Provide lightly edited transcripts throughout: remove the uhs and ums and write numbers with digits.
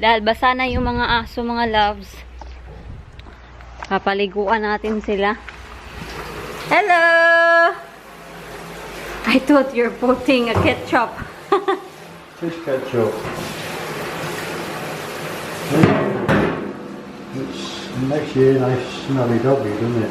Dahil basa na yung mga aso, mga loves. Papaliguan natin sila. Hello! I thought you're putting a ketchup. Fish ketchup. It makes you a nice smelly doggy, doesn't it?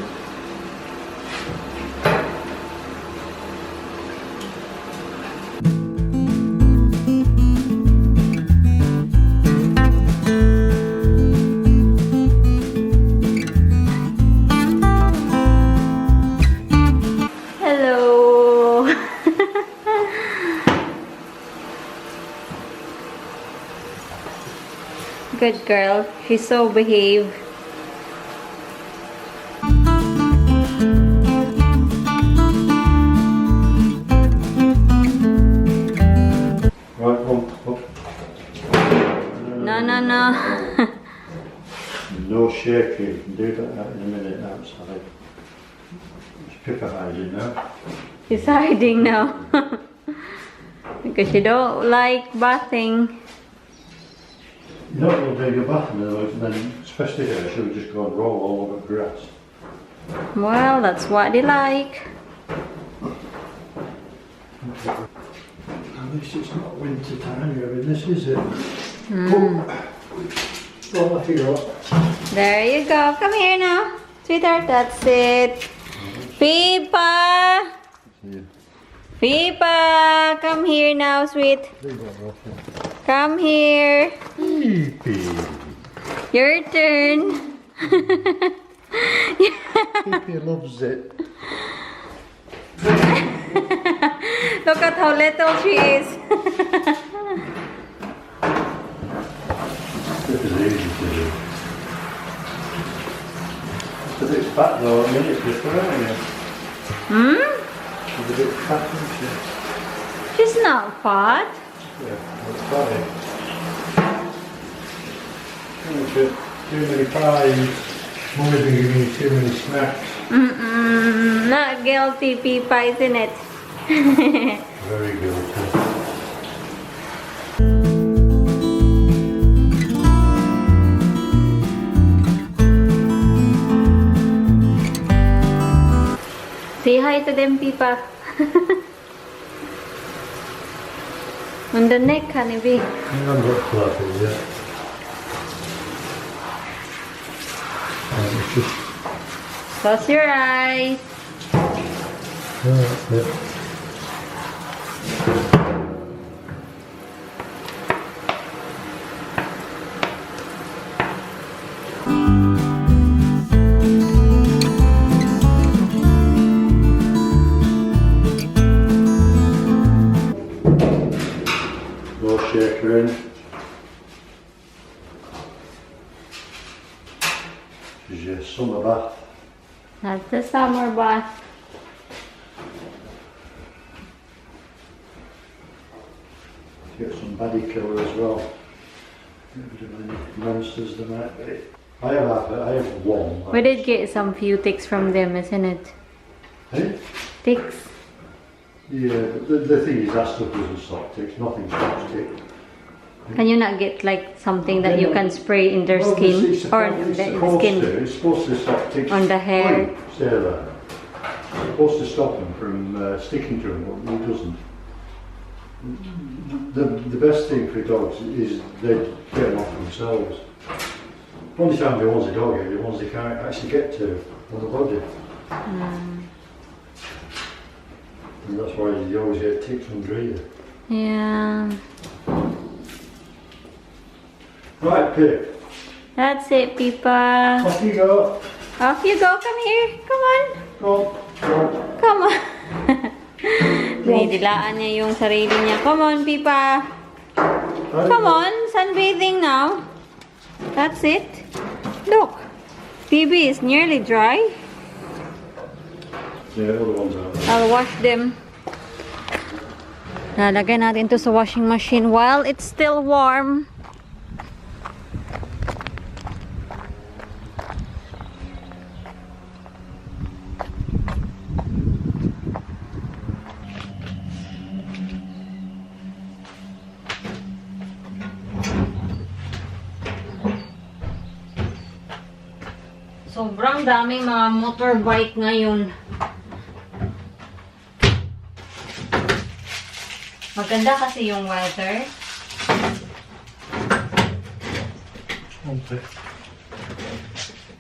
Good girl. She's so behaved. Right, up. No. No shaking. You can do that in a minute outside. Just pick her hiding now. She's hiding now. Because she don't like bathing. You don't want to take a bath in other words, and then especially here, she would just go and roll all over grass. Well, that's what they like. At least it's not winter time you're in this, is it? Oh, off you go. There you go. Come here now. Sweetheart, that's it. Pipa! Pipa! Come here now, sweet. Come here. Your turn. Pipi loves it. Look at how little she is. This is easy to do. It's a bit fat though, I mean it's different, isn't it? She's a bit fat, isn't she? She's not fat. Yeah, that's funny. Too many pies. Mummy's been giving you too many snacks. Not guilty, Pipa, isn't it? Very guilty. Say hi to them, Pipa. On the neck, honeybee. I haven't got fluffy yet. It's just... Close your eyes. that's it. No shaker in. This is your summer bath. That's the summer bath. Get some baddie killer as well. Get rid of any monsters there might be. I have one. We did get some few ticks from them, isn't it? Eh? Ticks. Yeah, but the thing is that stuff doesn't stop ticks, nothing stops ticks. Can you not get like something that you can spray in their skin or in the skin It's supposed to stop ticks. on the hair? Wait, stay there. It's supposed to stop them from sticking to them, but it doesn't. The best thing for dogs is they get them off themselves. The only time they want a dog are the ones they can't actually get to on the body. And that's why you always get ticks under here. Yeah. Right, Pip. That's it, Pipa. Off you go. Off you go. Come here. Come on. Go. Come on. Dinidilaan niya yung sarili niya. Come on, Pipa. Come on. Sunbathing now. That's it. Look. PB is nearly dry. Yeah, other ones are. I'll wash them. Lalagay natin to sa washing machine while it's still warm. Sobrang daming mga motorbike ngayon. Maganda kasi yung weather.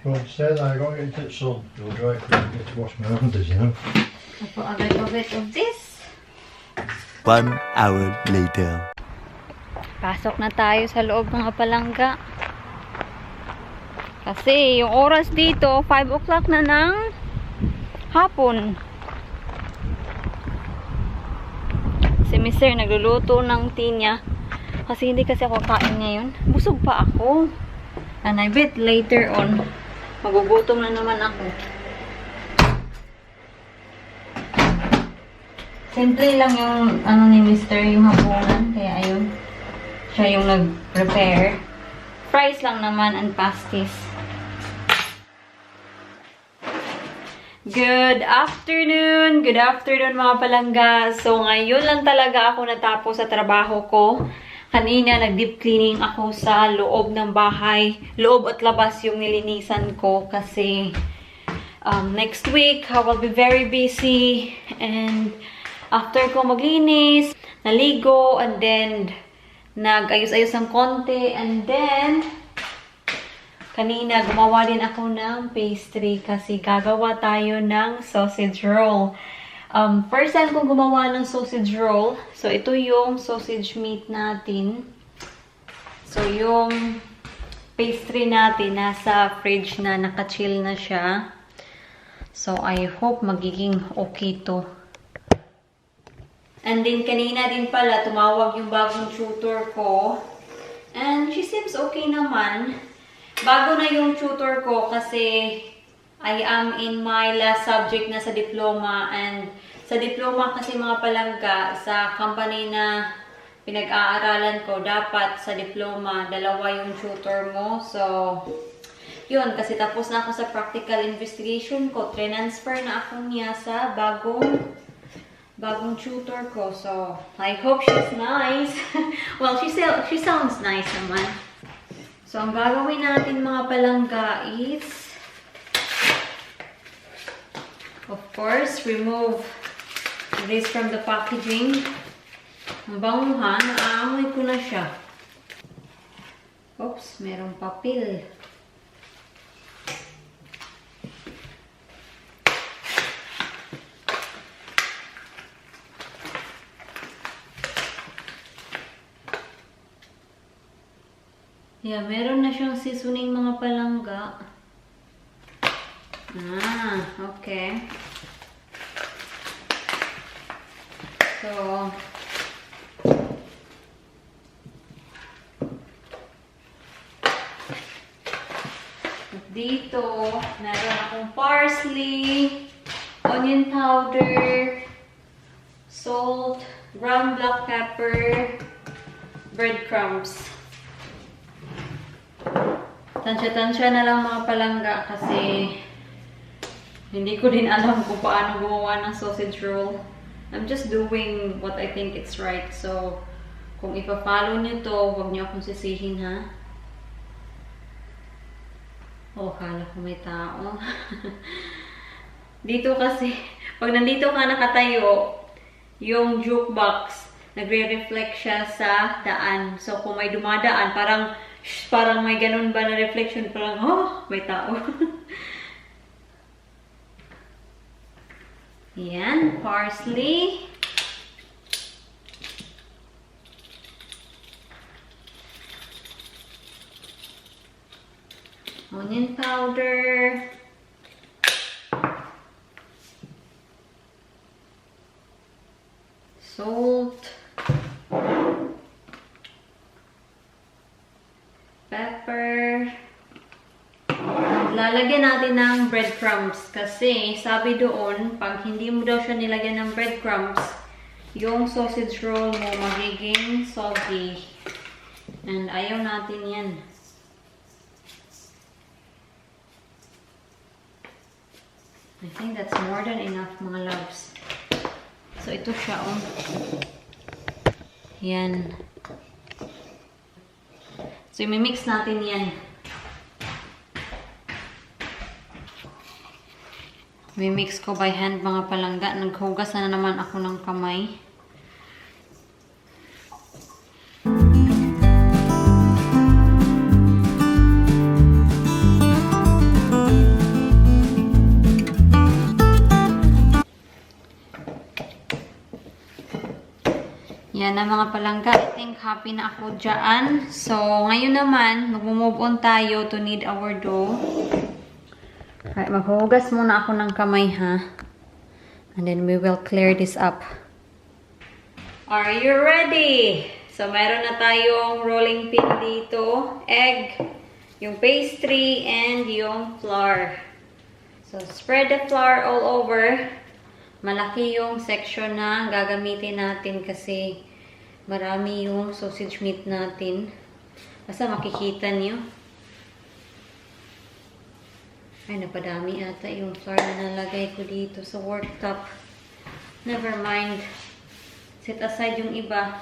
Go upstairs, I got to get into the sun. You'll dry it quick, get to wash my unders, you know. I put a little bit of this. 1 hour later. Pasok na tayo sa loob mga palangga. Kasi yung oras dito, 5 o'clock na ng hapon. Si Mr. nagluluto ng tea niya. Kasi hindi kasi ako kain ngayon. Busog pa ako. And I bet later on, magugutom na naman ako. Simple lang yung ano ni Mr. yung hapunan. Kaya ayun. Siya yung nag-prepare. Fries lang naman and pasties. Good afternoon! Good afternoon mga palangga. So ngayon lang talaga ako natapos sa trabaho ko. Kanina nag-deep cleaning ako sa loob ng bahay. Loob at labas yung nilinisan ko kasi next week I will be very busy. And after ko maglinis, naligo, and then nag-ayos-ayos ng konti, and then kanina gumawa din ako ng pastry kasi gagawa tayo ng sausage roll. First time kong gumawa ng sausage roll. So ito yung sausage meat natin. So yung pastry natin nasa fridge na, naka-chill na siya. So I hope magiging okay to. And then, kanina din pala, tumawag yung bagong tutor ko. And she seems okay naman. Bago na yung tutor ko kasi I am in my last subject na sa diploma. And sa diploma kasi mga palangga, sa company na pinag-aaralan ko, dapat sa diploma, 2 yung tutor mo. So, yun, kasi tapos na ako sa practical investigation ko. Transfer na ako niya sa bagong tutor ko. So, I hope she's nice. Well, she sounds nice naman. So, ang gagawin natin mga palangga is, of course, remove this from the packaging. Ang banguhan, naaamoy ko na siya. Oops, merong papel. Yeah, meron na siyang seasoning mga palangga. Okay. So, dito, meron akong parsley, onion powder, salt, ground black pepper, breadcrumbs. Tansya-tansya na lang mga palangga kasi hindi ko din alam kung paano gumawa ng sausage roll. I'm just doing what I think it's right. So, kung ipa-follow nyo to, huwag nyo akong sisihin, ha? Oh, kala ko may tao. Dito kasi, pag nandito ka nakatayo, yung jukebox, nagre-reflect siya sa daan. So, kung may dumadaan, parang may ganun ba na reflection, parang, oh, may tao. Yan, parsley. Onion powder. Salt. Pepper. Lalagyan natin ng breadcrumbs kasi sabi doon, pag hindi mo daw siya nilagyan ng breadcrumbs, yung sausage roll mo magiging soggy. And ayaw natin yan. I think that's more than enough mga loves. So ito siya, oh. Yan. So, i-mix natin yan. mix ko by hand mga palangga. Naghugas na naman ako ng kamay. Yan na mga palangga. I think happy na ako dyan. So, ngayon naman, mag-move on tayo to knead our dough. Alright, maghuhugas muna ako ng kamay ha. And then we will clear this up. Are you ready? So, meron na tayong rolling pin dito, egg, yung pastry, and yung flour. So, spread the flour all over. Malaki yung section na gagamitin natin kasi marami yung sausage meat natin. Basta makikita niyo. Ay, napadami ata yung flour na nalagay ko dito sa worktop. Never mind. Set aside yung iba.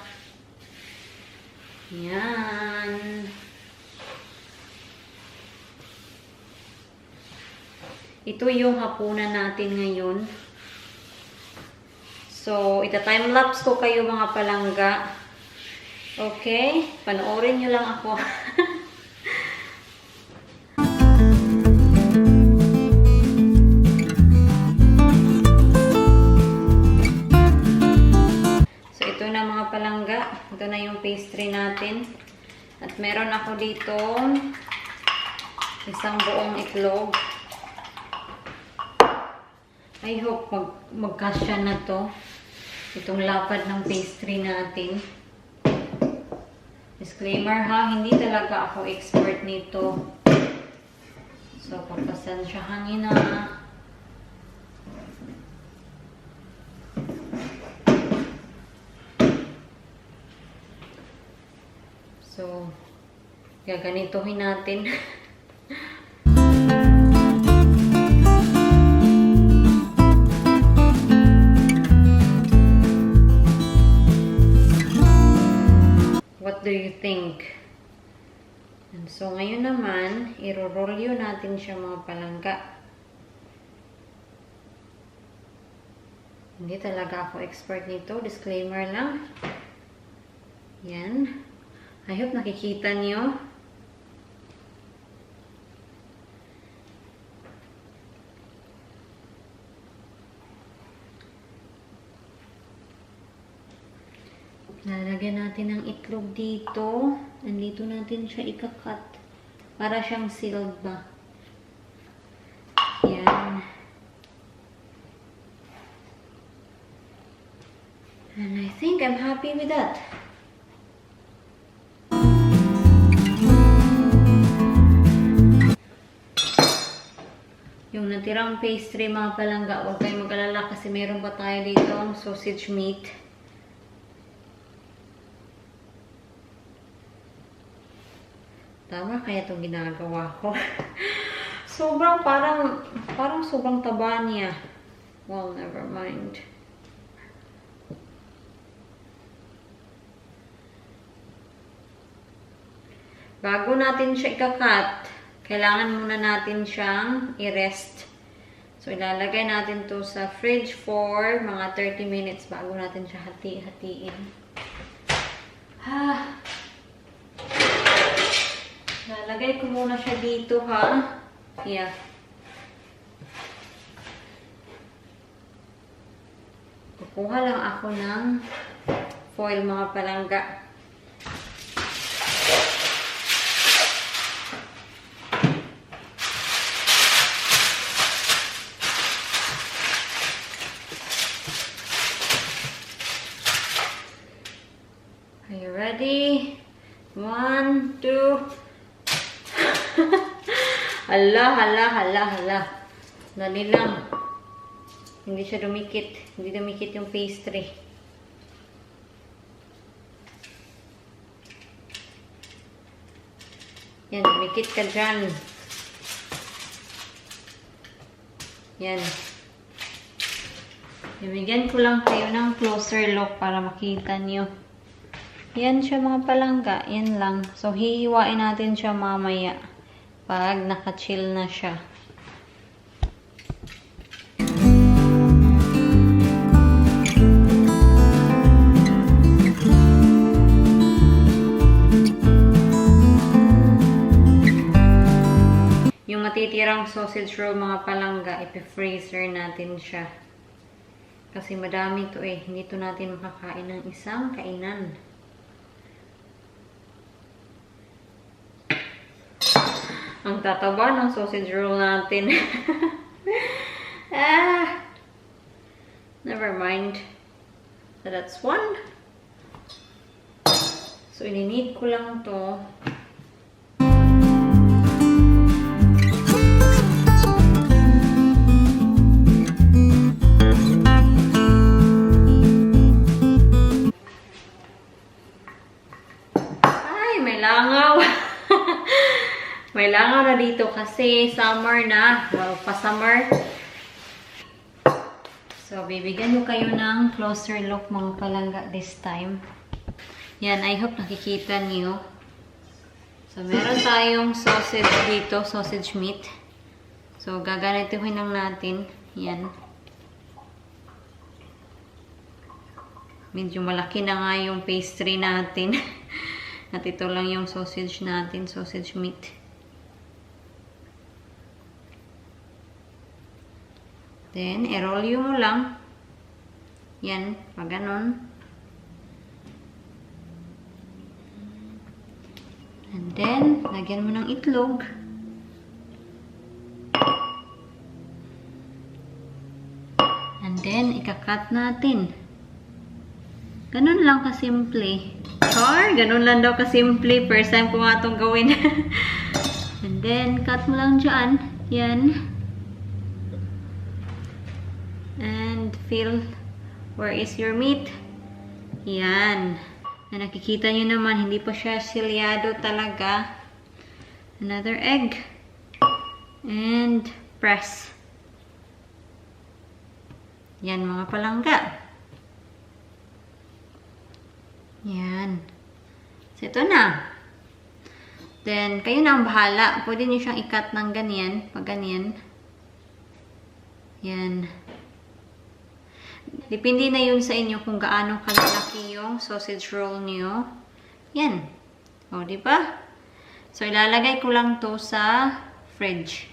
Yan. Ito yung hapunan natin ngayon. So, ita-time-lapse ko kayo mga palangga. Okay? Panoorin nyo lang ako. So, ito na mga palangga. Ito na yung pastry natin. At meron ako dito isang buong itlog. I hope magkasya na to. Itong lapad ng pastry natin. Disclaimer ha, hindi talaga ako expert nito. So, papasensyahan nyo na. So, gaganituhin natin. What do you think? And so, ngayon naman, iro-roll natin siya mga palangga. Hindi talaga ako expert nito. Disclaimer lang. Yan. I hope nakikita niyo. Lalagyan natin ng itlog dito. Andito natin siya ikakat. Para siyang sealed ba. Yan. And I think I'm happy with that. Yung natirang pastry mga palangga, huwag kayong mag-alala kasi meron pa tayo dito ang sausage meat. Tama kaya itong ginagawa ko. parang sobrang taba niya. Well, never mind. Bago natin siya ikakat, kailangan muna natin siyang i-rest. So, ilalagay natin to sa fridge for mga 30 minutes bago natin siya hati-hatiin. Lalagay ko muna siya dito, ha? Yeah. Kukuha lang ako ng foil, mga palangga. Are you ready? 1, 2... Hala. Dali lang. Hindi siya dumikit. Hindi dumikit yung pastry. Yan, dumikit ka dyan. Yan. Bibigyan ko lang kayo ng closer look para makita nyo. Yan siya mga palangga. Yan lang. So, hihiwain natin siya mamaya. Pag naka-chill na siya. natitirang sausage roll mga palangga, ipi-freezer natin siya. Kasi madami to eh. Hindi to natin makakain ng isang kainan. Ang tataba ng sausage roll natin. Never mind. So that's one. So ininit ko lang to. May langaw. May langaw na dito kasi summer na. Well, pa-summer. So, bibigyan ko kayo ng closer look mga palangga this time. Yan, I hope nakikita niyo. So, meron tayong sausage dito, sausage meat. So, gaganituhin lang natin. Yan. Medyo malaki na nga yung pastry natin. At ito lang yung sausage natin, sausage meat. Then, i-roll mo lang. Yan, pag ganon. And then, lagyan mo ng itlog. And then, ikakat natin. Ganon lang kasimple. Char, ganon lang daw kasimple. First time ko nga itong gawin. And then, cut mo lang dyan. Yan. And feel where is your meat. Yan. Na nakikita nyo naman, hindi pa siya silyado talaga. Another egg. And press. Yan mga palangga. Yan. So, ito na. Then, kayo na ang bahala. Pwede nyo siyang ikat ng ganyan. Pag ganyan. Yan. Depende na yun sa inyo kung gaano kalaki yung sausage roll nyo. Yan. O, diba? So, ilalagay ko lang to sa fridge.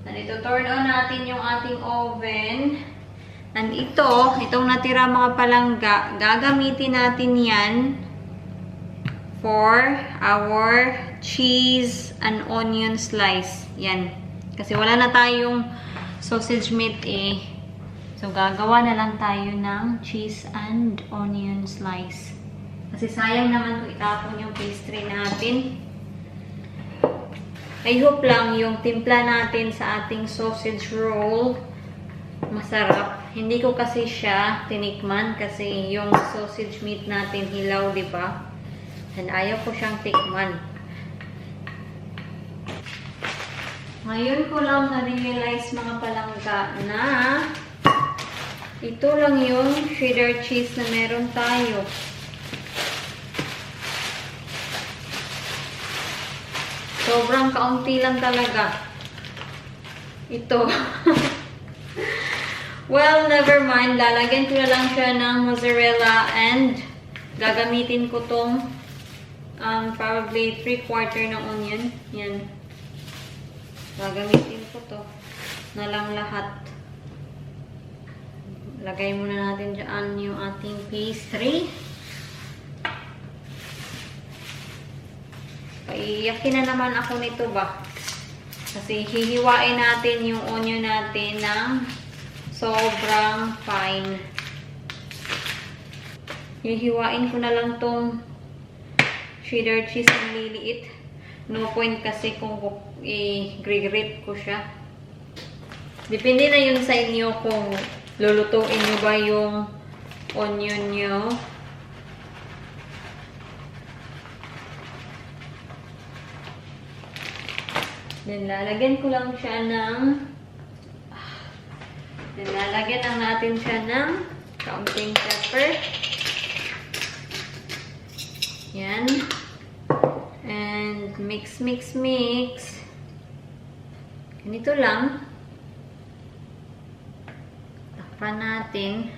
And ito, turn on natin yung ating oven. And itong natira mga palangga, gagamitin natin yan for our cheese and onion slice. Yan. Kasi wala na tayong sausage meat eh. So, gagawa na lang tayo ng cheese and onion slice. Kasi sayang naman kung itapon yung pastry natin. I hope lang yung timpla natin sa ating sausage roll masarap. Hindi ko kasi siya tinikman kasi yung sausage meat natin hilaw, diba? And ayaw ko siyang tikman. Ngayon ko lang na-realize mga palangga na ito lang yung cheddar cheese na meron tayo. Sobrang kaunti lang talaga. Ito. Well, never mind. Lalagyan ko na lang siya ng mozzarella and gagamitin ko tong probably 3/4 ng onion. Yan. Gagamitin ko to na lang lahat. Lagay muna natin dyan yung ating pastry. Paiyakin na naman ako nito ba? Kasi hihiwain natin yung onion natin ng sobrang fine. Hihiwain ko na lang tong cheddar cheese ang liliit. No point kasi kung i-grate ko siya. Depende na yun sa inyo kung lulutuin nyo ba yung onion nyo. Then, lalagyan ko lang siya ng lalagyan lang natin siya ng kaunting pepper. Yan. And mix, mix, mix. Ganito lang. Takpan natin.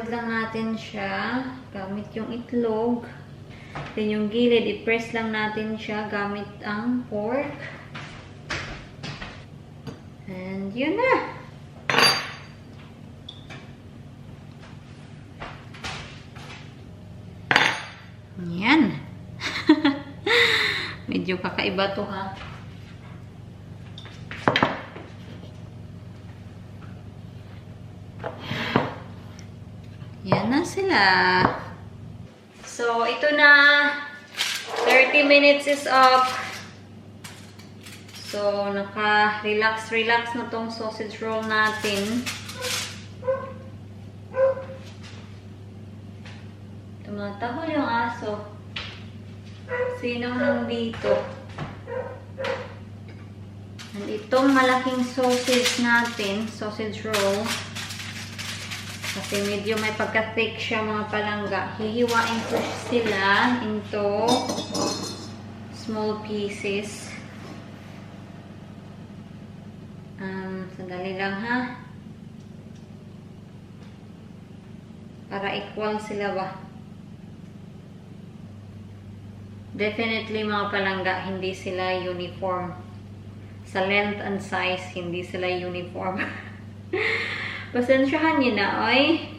fold lang natin siya gamit yung itlog. Then yung gilid, i-press lang natin siya gamit ang fork. And yun na! Yan! Medyo kakaiba to ha. Yan na sila. So, ito na. 30 minutes is up. So, naka-relax na tong sausage roll natin. Tumatahol yung aso. Sino nandito? And itong malaking sausage natin, sausage roll, kasi medyo may pagka-thick siya mga palangga. Hihiwain ko sila into small pieces. Sandali lang ha. Para equal sila ba? Definitely mga palangga, hindi sila uniform. Sa length and size, hindi sila uniform. Pasensyahan niyo na, oy.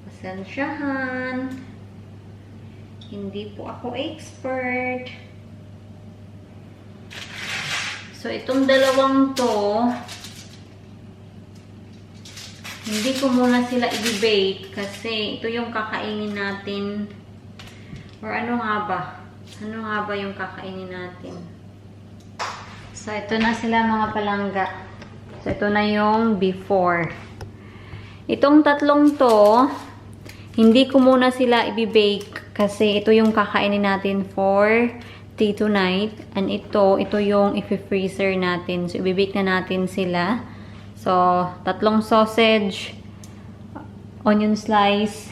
Pasensyahan. Hindi po ako expert. So, itong dalawang to, hindi ko muna sila i-bake kasi ito yung kakainin natin. Or ano nga ba? Ano nga ba yung kakainin natin? So, ito na sila mga palangga. So, ito na yung before. Itong tatlong to, hindi ko muna sila i-bake kasi ito yung kakainin natin for day to night. And ito yung i-freezer natin. So, i-bake na natin sila. So, tatlong sausage, onion slice.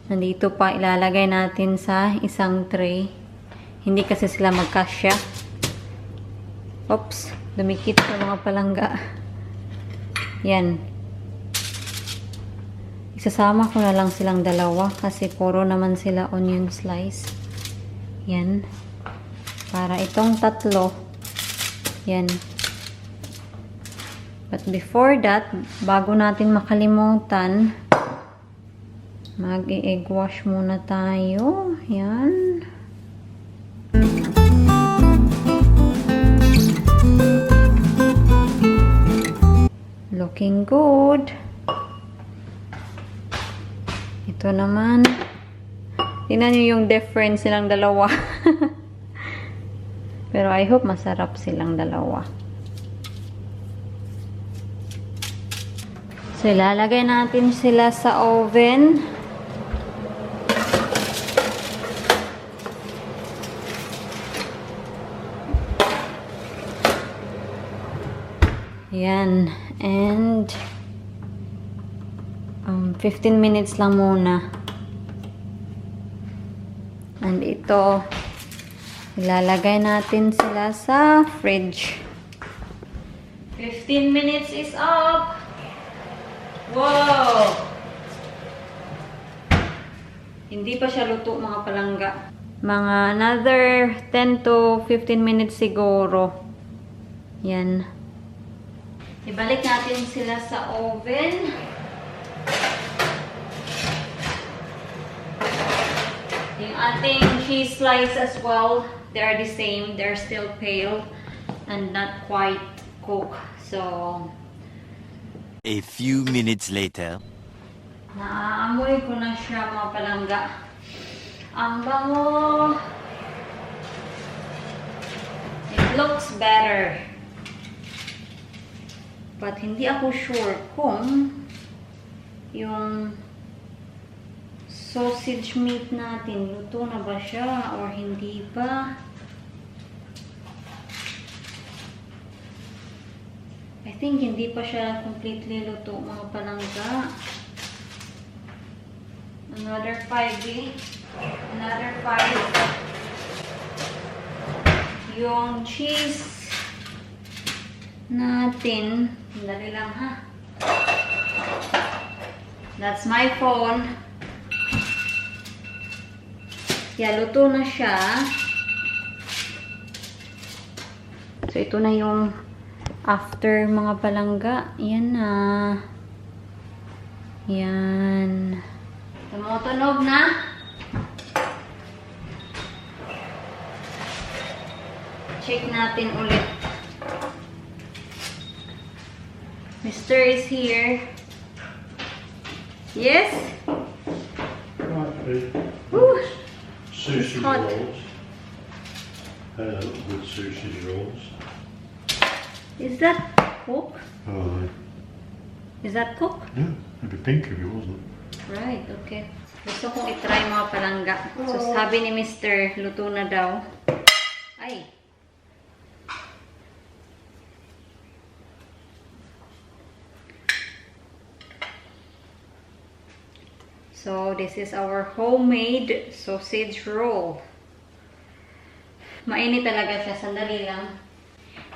Nandito pa, ilalagay natin sa isang tray. Hindi kasi sila magkasya. Oops, dumikit sa mga palangga. Yan. Isasama ko na lang silang dalawa kasi puro naman sila onion slice. Yan. Para itong tatlo. Yan. But before that, bago natin makalimutan, mag-egg wash muna tayo. Yan. Looking good. Ito naman. Tingnan nyo yung difference silang dalawa. Pero I hope masarap silang dalawa. So, ilalagay natin sila sa oven. Yan. And 15 minutes lang muna. And ito, ilalagay natin sila sa fridge. 15 minutes is up. Wow! Hindi pa siya luto mga palangga. Mga another 10 to 15 minutes siguro. Yan. Ibalik natin sila sa oven. Yung ating cheese slice as well, they are the same. They're still pale and not quite cooked. So, A few minutes later. naaamoy ko na siya mga palangga. Ang bango! It looks better. But hindi ako sure kung yung sausage meat natin, luto na ba siya or hindi pa. I think hindi pa siya completely luto mga palangga. Another 5 minutes. Another 5. Yung cheese natin, dali lang ha. That's my phone. Yeah, luto na siya. So, ito na yung after mga palangga. Yan na. Yan. Tumutunog na. Check natin ulit. Mr. is here. Yes? Right, Woo! sushi hot. rolls. With sushi rolls. Is that cook? Oh, Is that cook? yeah, it'd be pink if it wasn't. Right, okay. Gusto kong itry mga palangga. So, sabi ni Mr. luto na daw. Ay! So, this is our homemade sausage roll. Mainit talaga siya. Sandali lang.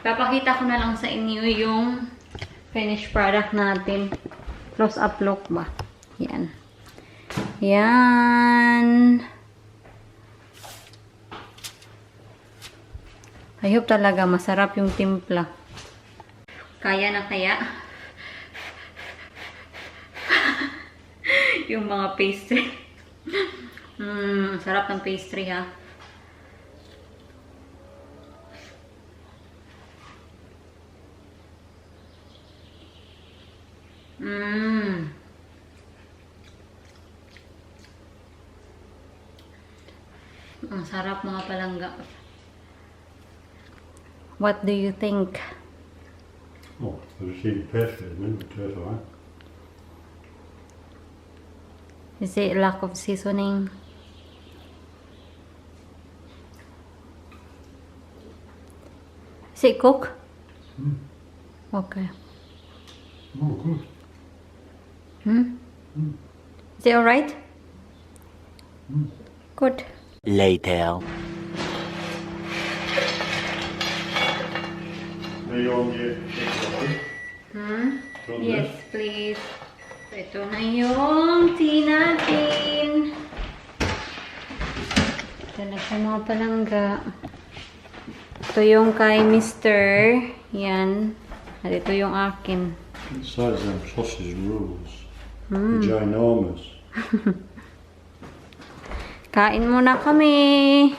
Papakita ko na lang sa inyo yung finished product natin. Close up look ba? Yan. Yan. I hope talaga masarap yung timpla. Kaya na kaya? Yung mga pastry. Sarap ng pastry ha. Ang sarap mga palangga. What do you think? Oh, I've seen perfect, man. It's all right. Is it lack of seasoning? Is it cook? Okay. Oh, good. Is it alright? Good. Later. Are you on your coffee? From Yes, please. So, ito na yung tea natin. Ito na siya mga palangga. Ito yung kay Mr. Yan. At ito yung akin. Besides them sausage rolls. Ginormous. Kain muna kami.